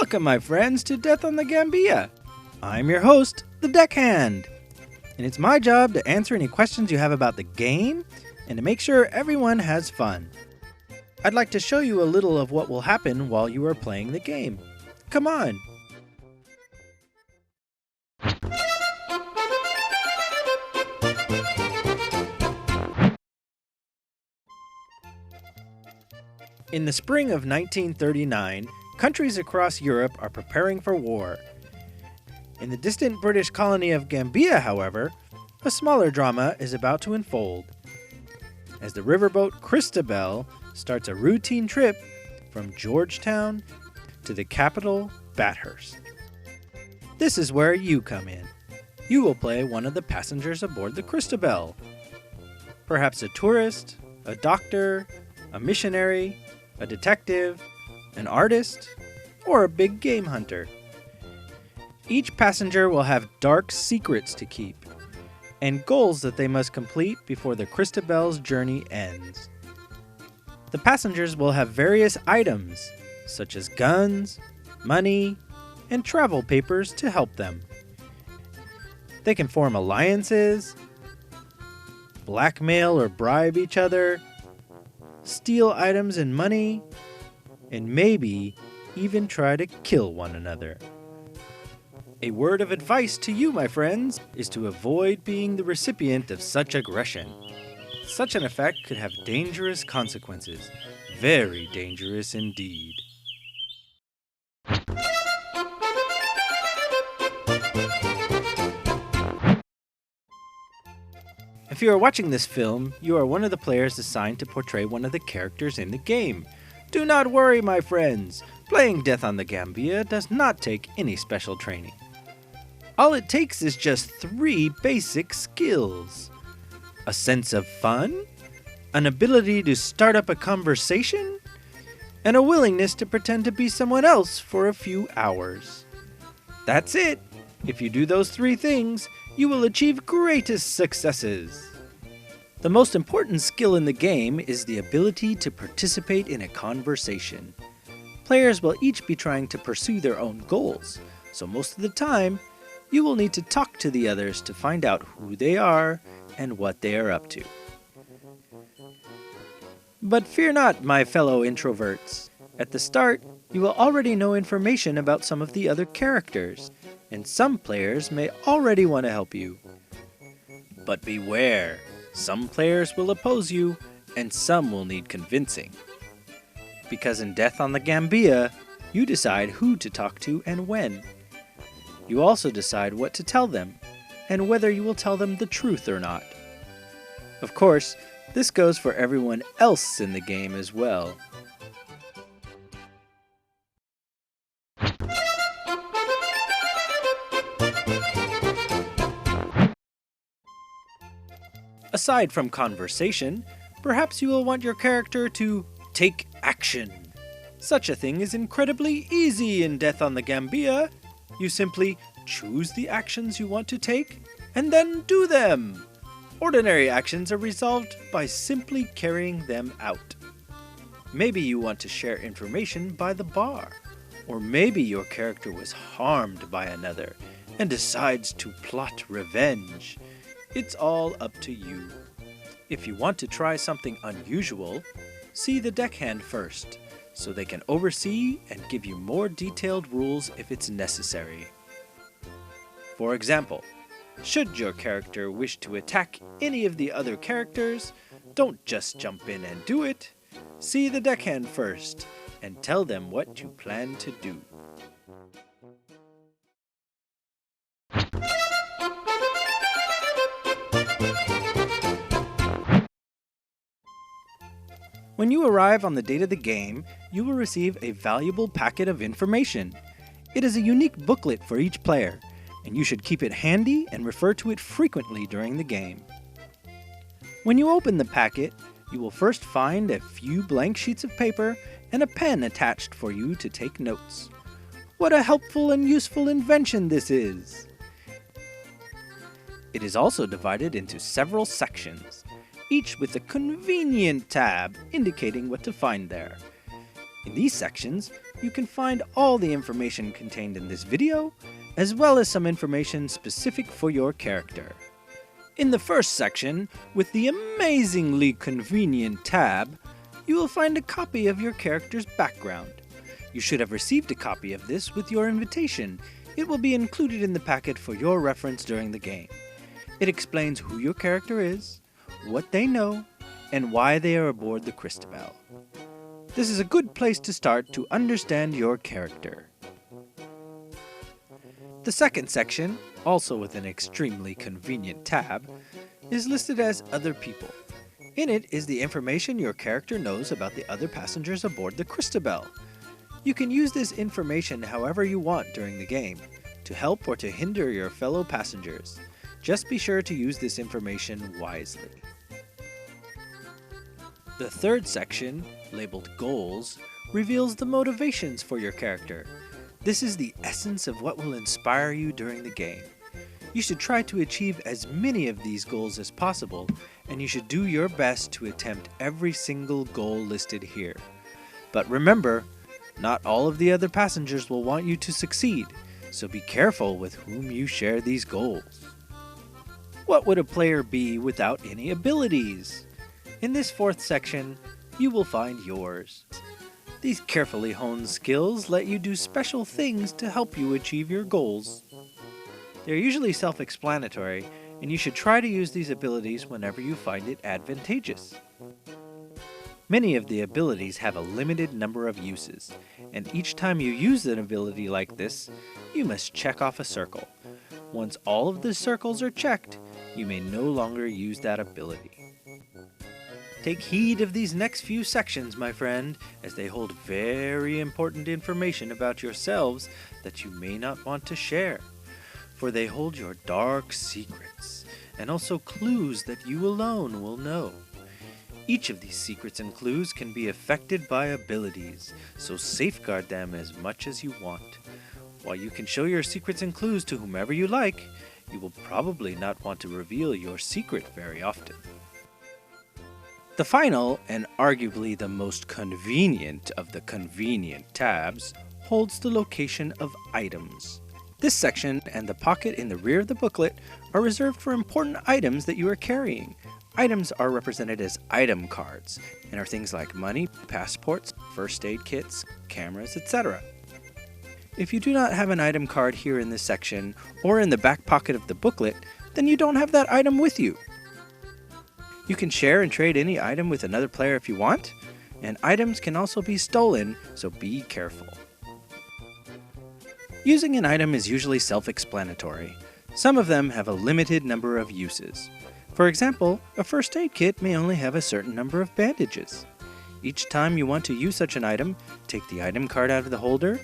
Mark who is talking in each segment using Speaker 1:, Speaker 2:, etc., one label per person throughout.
Speaker 1: Welcome, my friends, to Death on the Gambia. I'm your host, the Deckhand, and it's my job to answer any questions you have about the game and to make sure everyone has fun. I'd like to show you a little of what will happen while you are playing the game. Come on! In the spring of 1939, countries across Europe are preparing for war. In the distant British colony of Gambia, however, a smaller drama is about to unfold, as the riverboat Christabel starts a routine trip from Georgetown to the capital, Bathurst. This is where you come in. You will play one of the passengers aboard the Christabel. Perhaps a tourist, a doctor, a missionary, a detective, an artist, or a big game hunter. Each passenger will have dark secrets to keep, and goals that they must complete before the Christabel's journey ends. The passengers will have various items, such as guns, money, and travel papers to help them. They can form alliances, blackmail or bribe each other, steal items and money, and maybe even try to kill one another. A word of advice to you, my friends, is to avoid being the recipient of such aggression. Such an effect could have dangerous consequences, very dangerous indeed. If you are watching this film, you are one of the players assigned to portray one of the characters in the game. Do not worry, my friends. Playing Death on the Gambia does not take any special training. All it takes is just 3 basic skills: a sense of fun, an ability to start up a conversation, and a willingness to pretend to be someone else for a few hours. That's it. If you do those 3 things, you will achieve greatest successes. The most important skill in the game is the ability to participate in a conversation. Players will each be trying to pursue their own goals, so most of the time, you will need to talk to the others to find out who they are and what they are up to. But fear not, my fellow introverts. At the start, you will already know information about some of the other characters, and some players may already want to help you. But beware, some players will oppose you, and some will need convincing. Because in Death on the Gambia, you decide who to talk to and when. You also decide what to tell them, and whether you will tell them the truth or not. Of course, this goes for everyone else in the game as well. Aside from conversation, perhaps you will want your character to take action. Such a thing is incredibly easy in Death on the Gambia. You simply choose the actions you want to take and then do them. Ordinary actions are resolved by simply carrying them out. Maybe you want to share information by the bar, or maybe your character was harmed by another and decides to plot revenge. It's all up to you. If you want to try something unusual, see the deckhand first, so they can oversee and give you more detailed rules if it's necessary. For example, should your character wish to attack any of the other characters, don't just jump in and do it. See the deckhand first, and tell them what you plan to do. When you arrive on the date of the game, you will receive a valuable packet of information. It is a unique booklet for each player, and you should keep it handy and refer to it frequently during the game. When you open the packet, you will first find a few blank sheets of paper and a pen attached for you to take notes. What a helpful and useful invention this is! It is also divided into several sections, each with a convenient tab indicating what to find there. In these sections, you can find all the information contained in this video, as well as some information specific for your character. In the first section, with the amazingly convenient tab, you will find a copy of your character's background. You should have received a copy of this with your invitation. It will be included in the packet for your reference during the game. It explains who your character is, what they know, and why they are aboard the Christabel. This is a good place to start to understand your character. The second section, also with an extremely convenient tab, is listed as Other People. In it is the information your character knows about the other passengers aboard the Christabel. You can use this information however you want during the game, to help or to hinder your fellow passengers. Just be sure to use this information wisely. The third section, labeled Goals, reveals the motivations for your character. This is the essence of what will inspire you during the game. You should try to achieve as many of these goals as possible, and you should do your best to attempt every single goal listed here. But remember, not all of the other passengers will want you to succeed, so be careful with whom you share these goals. What would a player be without any abilities? In this fourth section, you will find yours. These carefully honed skills let you do special things to help you achieve your goals. They're usually self-explanatory, and you should try to use these abilities whenever you find it advantageous. Many of the abilities have a limited number of uses, and each time you use an ability like this, you must check off a circle. Once all of the circles are checked, you may no longer use that ability. Take heed of these next few sections, my friend, as they hold very important information about yourselves that you may not want to share, for they hold your dark secrets, and also clues that you alone will know. Each of these secrets and clues can be affected by abilities, so safeguard them as much as you want. While you can show your secrets and clues to whomever you like, you will probably not want to reveal your secret very often. The final, and arguably the most convenient of the convenient tabs, holds the location of items. This section and the pocket in the rear of the booklet are reserved for important items that you are carrying. Items are represented as item cards, and are things like money, passports, first aid kits, cameras, etc. If you do not have an item card here in this section, or in the back pocket of the booklet, then you don't have that item with you. You can share and trade any item with another player if you want, and items can also be stolen, so be careful. Using an item is usually self-explanatory. Some of them have a limited number of uses. For example, a first aid kit may only have a certain number of bandages. Each time you want to use such an item, take the item card out of the holder,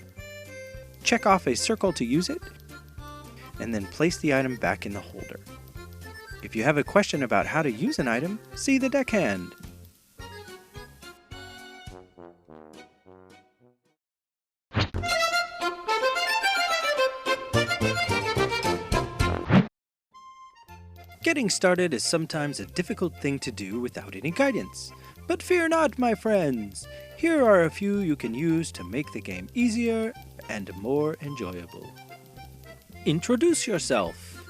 Speaker 1: check off a circle to use it, and then place the item back in the holder. If you have a question about how to use an item, see the deckhand. Getting started is sometimes a difficult thing to do without any guidance. But fear not, my friends! Here are a few you can use to make the game easier and more enjoyable. Introduce yourself.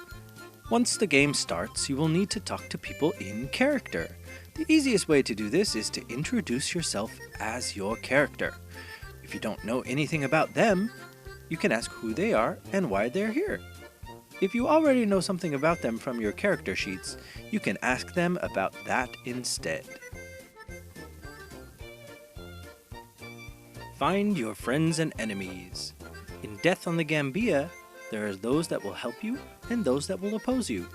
Speaker 1: Once the game starts, you will need to talk to people in character. The easiest way to do this is to introduce yourself as your character. If you don't know anything about them, you can ask who they are and why they're here. If you already know something about them from your character sheets, you can ask them about that instead. Find your friends and enemies. In Death on the Gambia, there are those that will help you and those that will oppose you.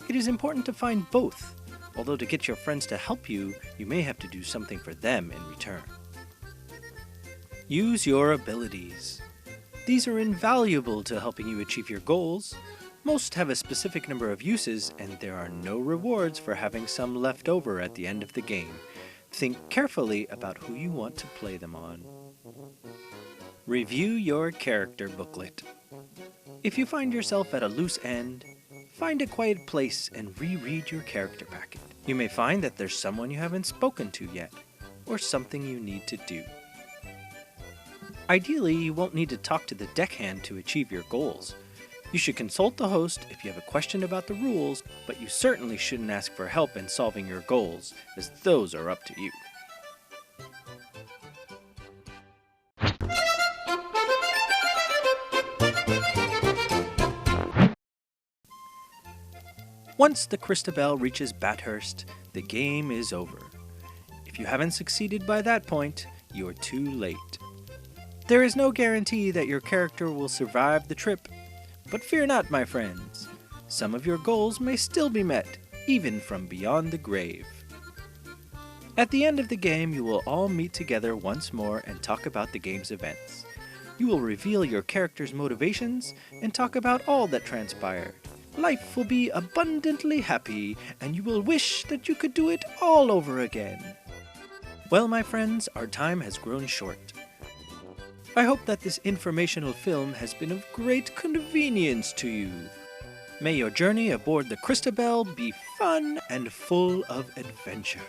Speaker 1: It is important to find both, although to get your friends to help you, you may have to do something for them in return. Use your abilities. These are invaluable to helping you achieve your goals. Most have a specific number of uses, and there are no rewards for having some left over at the end of the game. Think carefully about who you want to play them on. Review your character booklet. If you find yourself at a loose end, find a quiet place and reread your character packet. You may find that there's someone you haven't spoken to yet, or something you need to do. Ideally, you won't need to talk to the deckhand to achieve your goals. You should consult the host if you have a question about the rules, but you certainly shouldn't ask for help in solving your goals, as those are up to you. Once the Christabel reaches Bathurst, the game is over. If you haven't succeeded by that point, you're too late. There is no guarantee that your character will survive the trip, but fear not, my friends. Some of your goals may still be met, even from beyond the grave. At the end of the game, you will all meet together once more and talk about the game's events. You will reveal your character's motivations and talk about all that transpired. Life will be abundantly happy, and you will wish that you could do it all over again. Well, my friends, our time has grown short. I hope that this informational film has been of great convenience to you. May your journey aboard the Christabel be fun and full of adventure.